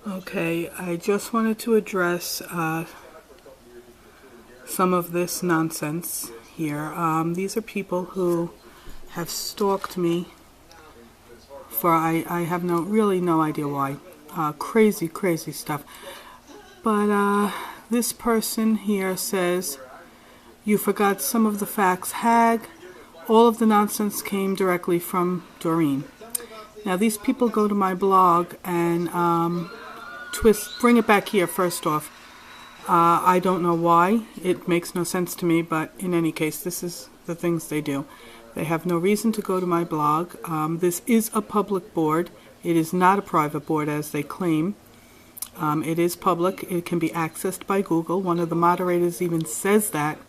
Okay, I just wanted to address some of this nonsense here. These are people who have stalked me for I have really no idea why. Crazy stuff. But this person here says, you forgot some of the facts. Hag, all of the nonsense came directly from Doreen. Now these people go to my blog and bring it back here first off. I don't know why. It makes no sense to me, but in any case, this is the things they do. They have no reason to go to my blog. This is a public board. It is not a private board as they claim. It is public. It can be accessed by Google. One of the moderators even says that.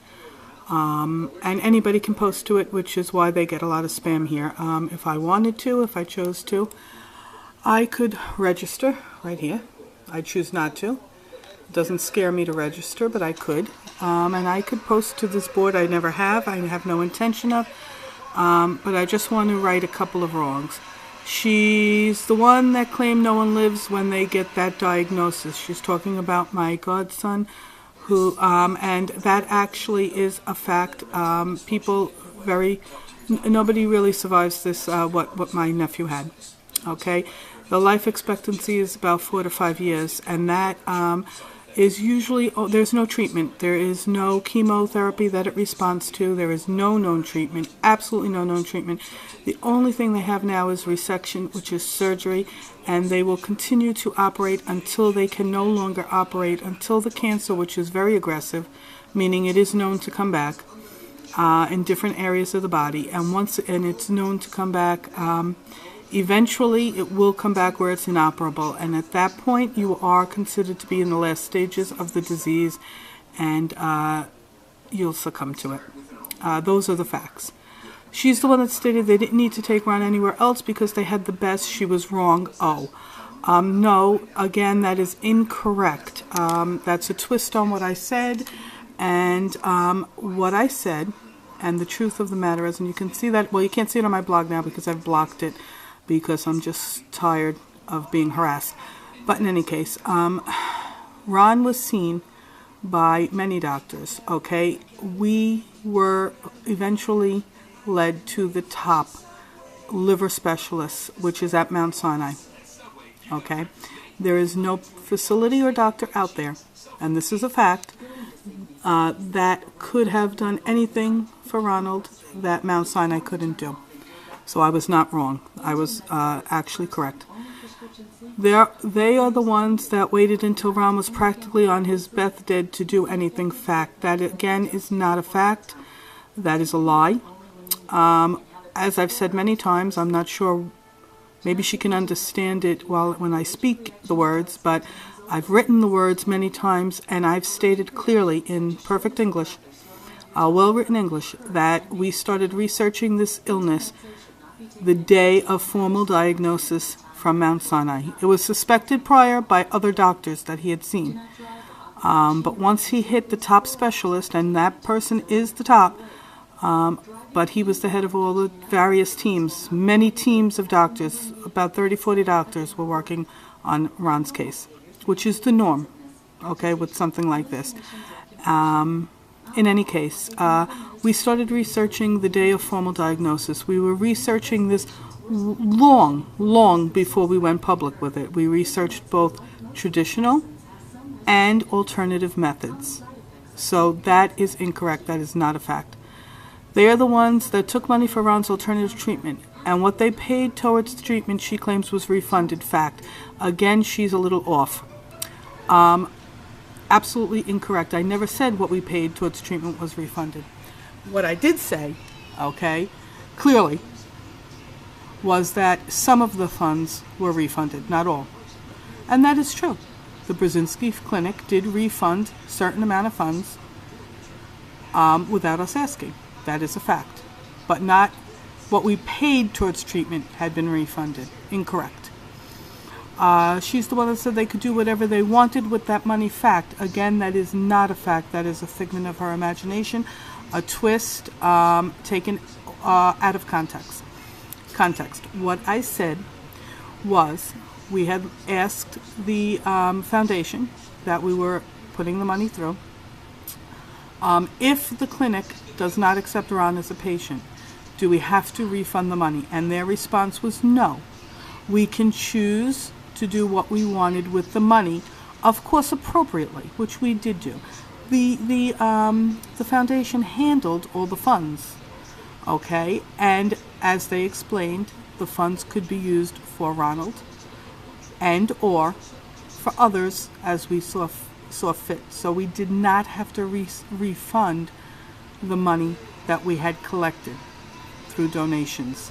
And anybody can post to it, which is why they get a lot of spam here. If I wanted to, if I chose to, I could register right here. I choose not to. It doesn't scare me to register, but I could. And I could post to this board. I never have. I have no intention of. But I just want to right a couple of wrongs. She's the one that claimed no one lives when they get that diagnosis. She's talking about my godson, who, and that actually is a fact. Nobody really survives this, what my nephew had. Okay? The life expectancy is about 4 to 5 years, and that is usually, there's no treatment. There is no chemotherapy that it responds to. There is no known treatment, absolutely no known treatment. The only thing they have now is resection, which is surgery, and they will continue to operate until they can no longer operate, until the cancer, which is very aggressive, meaning it is known to come back in different areas of the body, and it's known to come back. Eventually, it will come back where it's inoperable, and at that point, you are considered to be in the last stages of the disease, and you'll succumb to it. Those are the facts. She's the one that stated they didn't need to take Ron anywhere else because they had the best. She was wrong. No, again, that is incorrect. That's a twist on what I said, and what I said, and the truth of the matter is, and you can see that, well, you can't see it on my blog now because I've blocked it, because I'm just tired of being harassed. But in any case, Ron was seen by many doctors, okay? We were eventually led to the top liver specialist, which is at Mount Sinai, okay? There is no facility or doctor out there, and this is a fact, that could have done anything for Ronald that Mount Sinai couldn't do. So I was not wrong. I was actually correct. They are the ones that waited until Ron was practically on his deathbed to do anything. Fact. That, again, is not a fact. That is a lie. As I've said many times, I'm not sure, maybe she can understand it when I speak the words, but I've written the words many times, and I've stated clearly in perfect English, well-written English, that we started researching this illness the day of formal diagnosis from Mount Sinai. It was suspected prior by other doctors that he had seen. But once he hit the top specialist, and that person is the top, but he was the head of all the various teams. Many teams of doctors, about 30, 40 doctors were working on Ron's case, which is the norm, okay, with something like this. In any case, we started researching the day of formal diagnosis. We were researching this long before we went public with it. We researched both traditional and alternative methods. So that is incorrect. That is not a fact. They are the ones that took money for Ron's alternative treatment, and what they paid towards the treatment she claims was refunded. Fact. Again, she's a little off. Absolutely incorrect. I never said what we paid towards treatment was refunded. What I did say, okay, clearly, was that some of the funds were refunded, not all. And that is true. The Brzezinski Clinic did refund a certain amount of funds without us asking. That is a fact. But not what we paid towards treatment had been refunded. Incorrect. She's the one that said they could do whatever they wanted with that money. Fact. Again, that is not a fact. That is a figment of her imagination, a twist taken out of context. What I said was we had asked the foundation that we were putting the money through, if the clinic does not accept Ron as a patient, do we have to refund the money? And their response was no. We can choose to do what we wanted with the money, of course appropriately, which we did do. The foundation handled all the funds, okay? And as they explained, the funds could be used for Ronald and or for others as we saw fit. So we did not have to refund the money that we had collected through donations.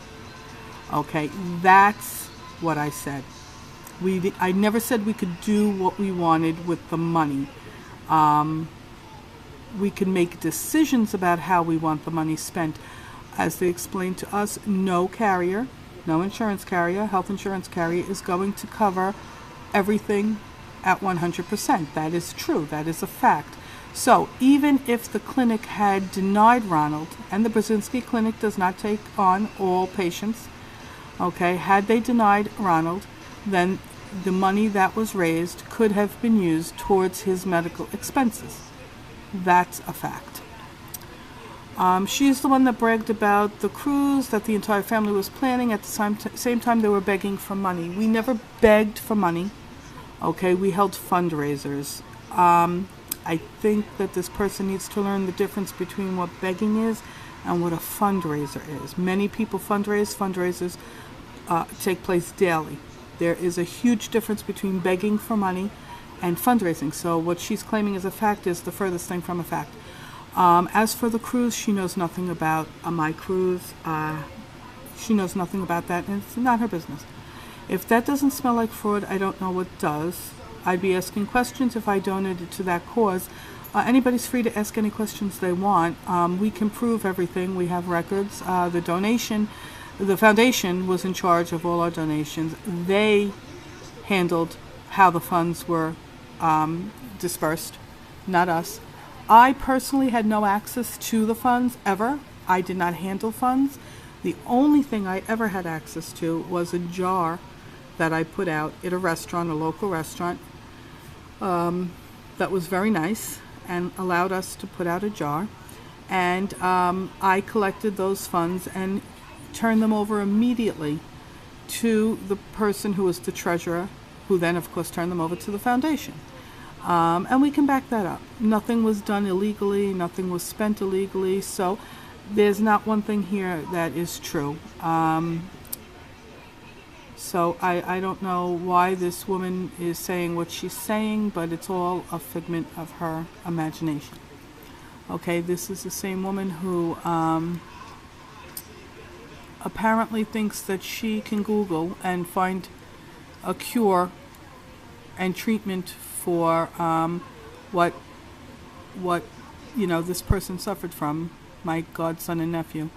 Okay, that's what I said. I never said we could do what we wanted with the money. We can make decisions about how we want the money spent. As they explained to us, no carrier, no insurance carrier, health insurance carrier is going to cover everything at 100%. That is true. That is a fact. So even if the clinic had denied Ronald, and the Brzezinski Clinic does not take on all patients, okay, had they denied Ronald, then the money that was raised could have been used towards his medical expenses. That's a fact. She's the one that bragged about the cruise that the entire family was planning. At the same time, they were begging for money. We never begged for money. Okay, we held fundraisers. I think that this person needs to learn the difference between what begging is and what a fundraiser is. Many people fundraise. Fundraisers take place daily. There is a huge difference between begging for money and fundraising. So what she's claiming as a fact is the furthest thing from a fact. As for the cruise, she knows nothing about my cruise. She knows nothing about that, and it's not her business. If that doesn't smell like fraud, I don't know what does. I'd be asking questions if I donated to that cause. Anybody's free to ask any questions they want. We can prove everything. We have records. The foundation was in charge of all our donations. They handled how the funds were dispersed, not us. I personally had no access to the funds ever. I did not handle funds. The only thing I ever had access to was a jar that I put out at a restaurant, a local restaurant, that was very nice and allowed us to put out a jar. And I collected those funds and turned them over immediately to the person who was the treasurer, who then, of course, turned them over to the foundation. And we can back that up. Nothing was done illegally. Nothing was spent illegally. So there's not one thing here that is true. So I don't know why this woman is saying what she's saying, but it's all a figment of her imagination. Okay, this is the same woman who apparently thinks that she can Google and find a cure and treatment for what this person suffered from, my godson and nephew,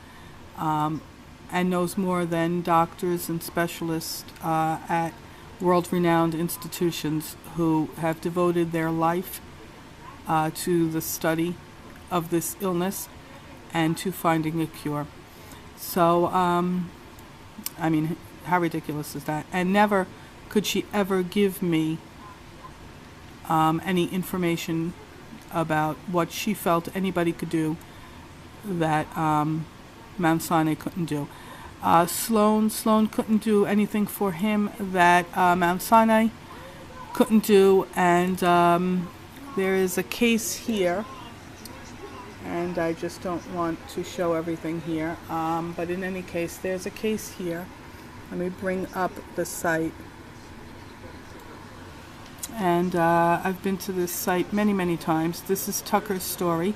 and knows more than doctors and specialists at world-renowned institutions who have devoted their life to the study of this illness and to finding a cure. So, I mean, how ridiculous is that? And never could she ever give me any information about what she felt anybody could do that Mount Sinai couldn't do. Sloan couldn't do anything for him that Mount Sinai couldn't do, and there is a case here, and I just don't want to show everything here, but in any case, there's a case here. Let me bring up the site. And I've been to this site many times. This is Tucker's story.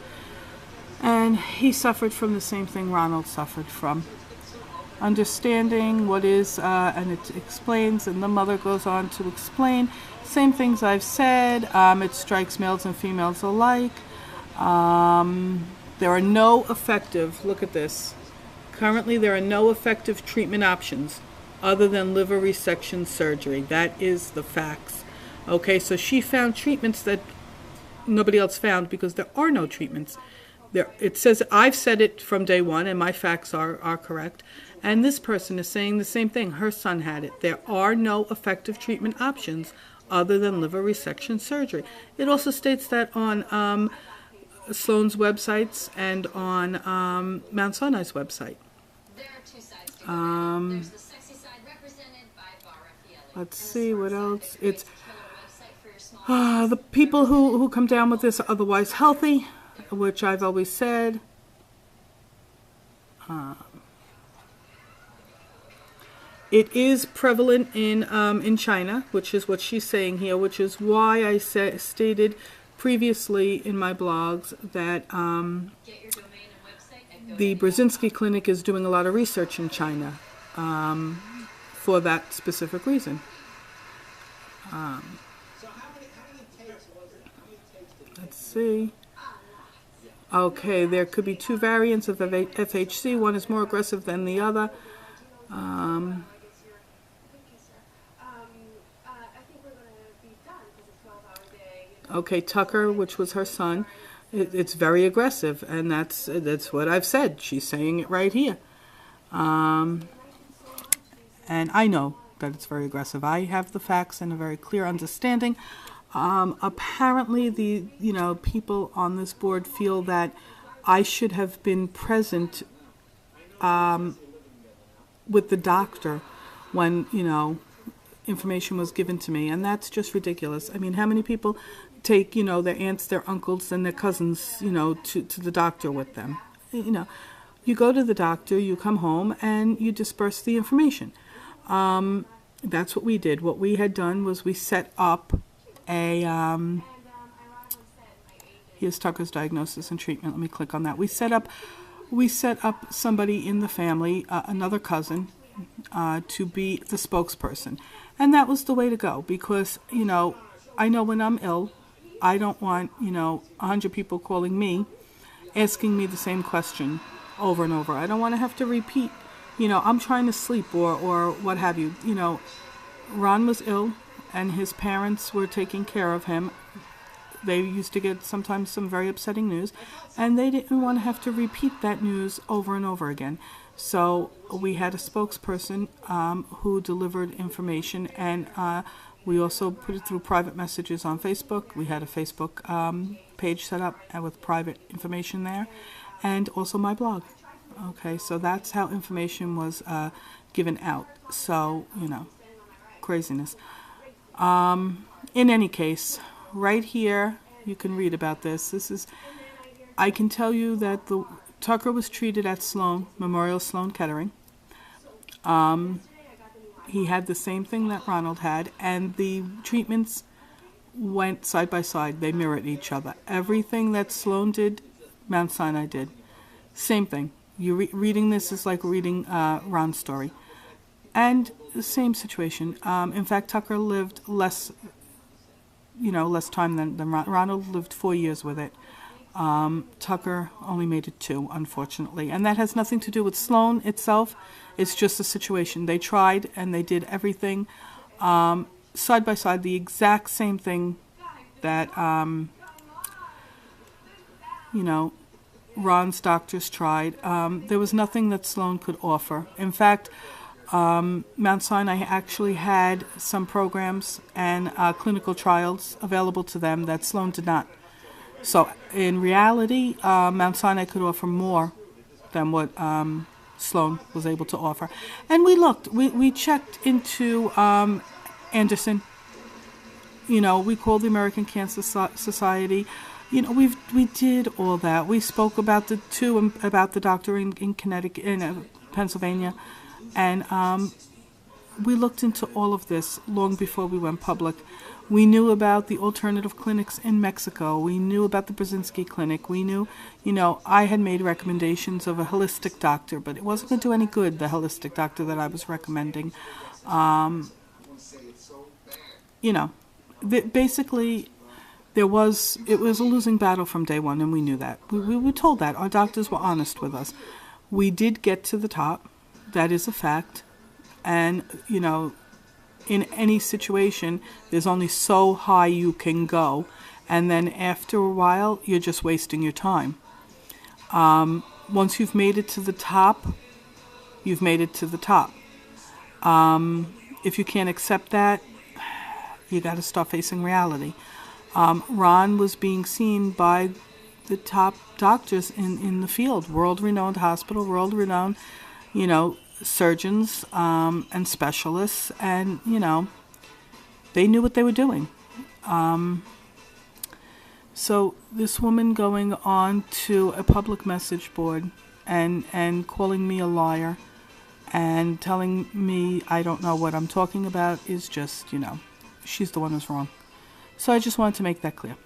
And he suffered from the same thing Ronald suffered from. Understanding what is, and it explains, and the mother goes on to explain, same things I've said. It strikes males and females alike. There are no effective, look at this. Currently there are no effective treatment options other than liver resection surgery. That is the facts. Okay, so she found treatments that nobody else found because there are no treatments. It says, I've said it from day one, and my facts are correct, And this person is saying the same thing. Her son had it. There are no effective treatment options other than liver resection surgery. It also states that on Sloan's websites and on Mount Sinai's website. Let's see what else. It's the people who come down with this are otherwise healthy, which I've always said. It is prevalent in China, which is what she's saying here, which is why I stated previously in my blogs that the Brzezinski Clinic is doing a lot of research in China for that specific reason. Let's see. Okay, there could be two variants of FHC. One is more aggressive than the other. Okay, Tucker, which was her son, it's very aggressive, and that's what I've said. She's saying it right here. And I know that it's very aggressive. I have the facts and a very clear understanding. Apparently, the people on this board feel that I should have been present with the doctor when information was given to me, and that's just ridiculous. I mean, how many people take their aunts, their uncles, and their cousins to the doctor with them? You go to the doctor, you come home, and you disperse the information. That's what we did. What we had done was we set up a here's Tucker's diagnosis and treatment. Let me click on that. We set up somebody in the family, another cousin, to be the spokesperson, and that was the way to go, because I know when I'm ill, I don't want 100 people calling me asking me the same question over and over. I don't want to have to repeat. I'm trying to sleep or what have you. Ron was ill, and his parents were taking care of him. They used to get sometimes some very upsetting news, and they didn't want to have to repeat that news over and over again. So we had a spokesperson who delivered information, and we also put it through private messages on Facebook. We had a Facebook page set up with private information there, and also my blog. Okay, so that's how information was given out. So, craziness. In any case, right here, you can read about this. I can tell you that Tucker was treated at Sloan, Memorial Sloan Kettering. He had the same thing that Ronald had, and the treatments went side by side. They mirrored each other. Everything that Sloan did, Mount Sinai did. Same thing. You reading this is like reading Ron's story. And the same situation. In fact, Tucker lived less time than Ronald lived 4 years with it. Tucker only made it 2, unfortunately. And that has nothing to do with Sloan itself. It's just a situation. They tried and they did everything side by side, the exact same thing that, Ron's doctors tried. There was nothing that Sloan could offer. In fact, Mount Sinai actually had some programs and clinical trials available to them that Sloan did not. So in reality, Mount Sinai could offer more than what Sloan was able to offer. And we looked. We checked into Anderson. We called the American Cancer Society. We did all that. We spoke about about the doctor in Connecticut, in Pennsylvania, and we looked into all of this long before we went public. We knew about the alternative clinics in Mexico. We knew about the Brzezinski Clinic. We knew, I had made recommendations of a holistic doctor, but it wasn't going to do any good, the holistic doctor that I was recommending. Basically, it was a losing battle from day one, and we knew that. We were told that. Our doctors were honest with us. We did get to the top. That is a fact. And, in any situation, there's only so high you can go. And then after a while, you're just wasting your time. Once you've made it to the top, you've made it to the top. If you can't accept that, you got to start facing reality. Ron was being seen by the top doctors in the field, world-renowned hospital, world-renowned, surgeons and specialists, and, they knew what they were doing. So this woman going on to a public message board and calling me a liar and telling me I don't know what I'm talking about is just, she's the one who's wrong. So I just wanted to make that clear.